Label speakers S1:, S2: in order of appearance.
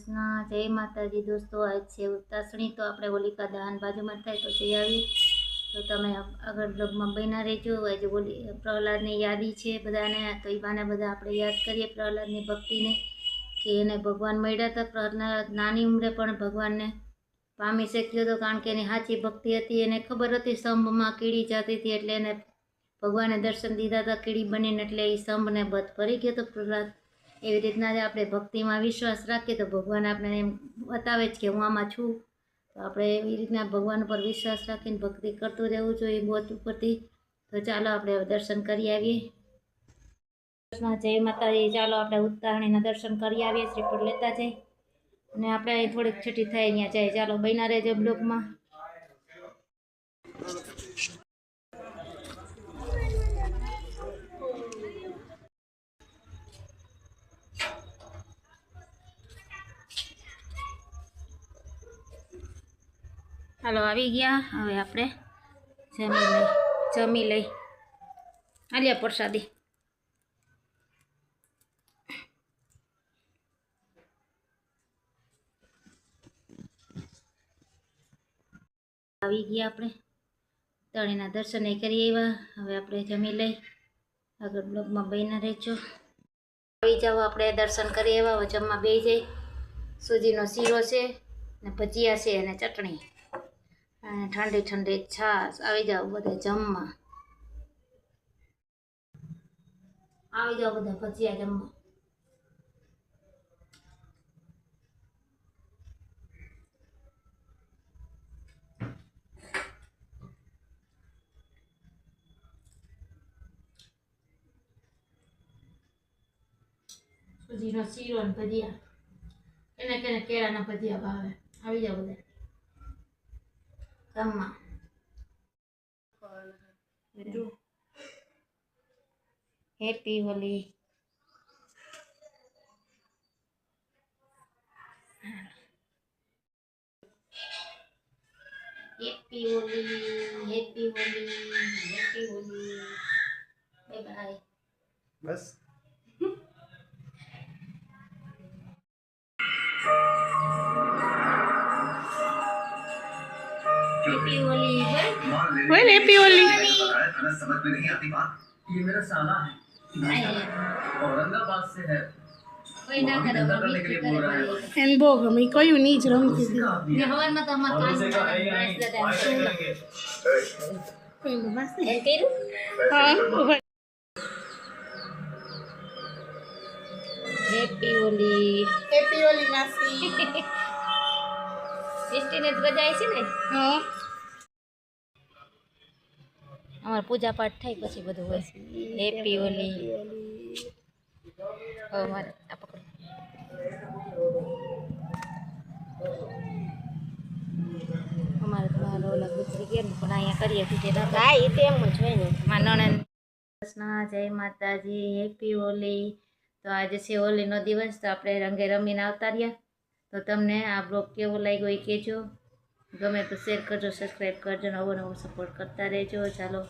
S1: કૃષ્ણ, જય માતાજી દોસ્તો। આજ છે ઉતાસણી, તો આપણે હોલિકા દહન બાજુમાં થાય તો જઈ આવી। તો તમે આગળ બ્લોગમાં બન્યા રહેજો। આજે પ્રહલાદની યાદી છે બધાને, તો એ બાને બધા આપણે યાદ કરીએ પ્રહલાદની ભક્તિને, કે એને ભગવાન મળ્યા હતા। પ્રહલાદ નાની ઉંમરે પણ ભગવાનને પામી શક્યો હતો, કારણ કે એની સાચી ભક્તિ હતી। એને ખબર હતી સ્તંભમાં કીડી જતી હતી, એટલે એને ભગવાને દર્શન દીધા હતા કીડી બનીને, એટલે એ સ્તંભને બધ ભરી ગયો હતો પ્રહલાદ। એવી રીતના જ આપણે ભક્તિમાં વિશ્વાસ રાખીએ તો ભગવાન આપણે એમ બતાવે જ કે હું આમાં છું। તો આપણે એવી રીતના ભગવાન પર વિશ્વાસ રાખીને ભક્તિ કરતું રહેવું જોઈએ બોધ ઉપરથી। તો ચાલો આપણે દર્શન કરી આવીએ। જય માતાજી। ચાલો આપણે ઉતારણીના દર્શન કરી આવીએ, શ્રીફળ લેતા જઈ અને આપણે અહીં થોડીક છઠ્ઠી થાય અહીંયા જાય। ચાલો બન્યા રહેજો બ્લોગમાં। હાલો આવી ગયા, હવે આપણે જમી લઈ આલ્યા પ્રસાદી। આવી ગયા આપણે તળીના દર્શન કરી આવ્યા। હવે આપણે જમી લઈ, આગળ બ્લોગમાં બન્યા રહેજો। આવી જાઓ, આપણે દર્શન કરી આવ્યા, હવે જમવા બેસી જઈ। સૂજીનો શીરો છે ને ભજીયા છે અને ચટણી અને ઠંડી ઠંડી છાશ। આવી જાઓ બધા જમવા, આવી જાઓ બધા ભજીયા જમવા। સૂજીનો શીરો ને ભજીયા, એને કેળાના ભજીયા ભાવે। આવી જાઓ બધા જમવા। Happy Holi. Happy Holi, happy Holi, happy Holi. Bye bye. બસ हैप्पी होली। बोल हैप्पी होली। समझ में नहीं आती बात, ये मेरा साला है, औरंगाबाद से है, कोई ना करे करने के लिए बोल रहा है। एन बो गमी कोई नहीं रमती थी ये हवन में तो हम कान प्राइस देते हैं कोई बस है केरु। हां हैप्पी होली मासी। इष्टिने बजाय છે ને। હા અમાર પૂજા પાઠ થાય પછી બધું હોય। હેપી હોલી। અમાર આ પકડ અમારે તો ઓલા ગુજરી ગયા પણ અહીંયા કરીએ કે ના હા એ તો એમ જ હોય ને। માનણ કૃષ્ણ, જય માતાજી, હેપી હોલી। તો આજે છે હોલીનો દિવસ, તો આપણે રંગે રમીને આવતા રહ્યા। તો તમને આ બ્લોગ કેવો લાગ્યો એ કહેજો, ગમે તો શેર કરજો, સબસ્ક્રાઈબ કરજો, નવો નવો સપોર્ટ કરતા રહેજો। ચાલો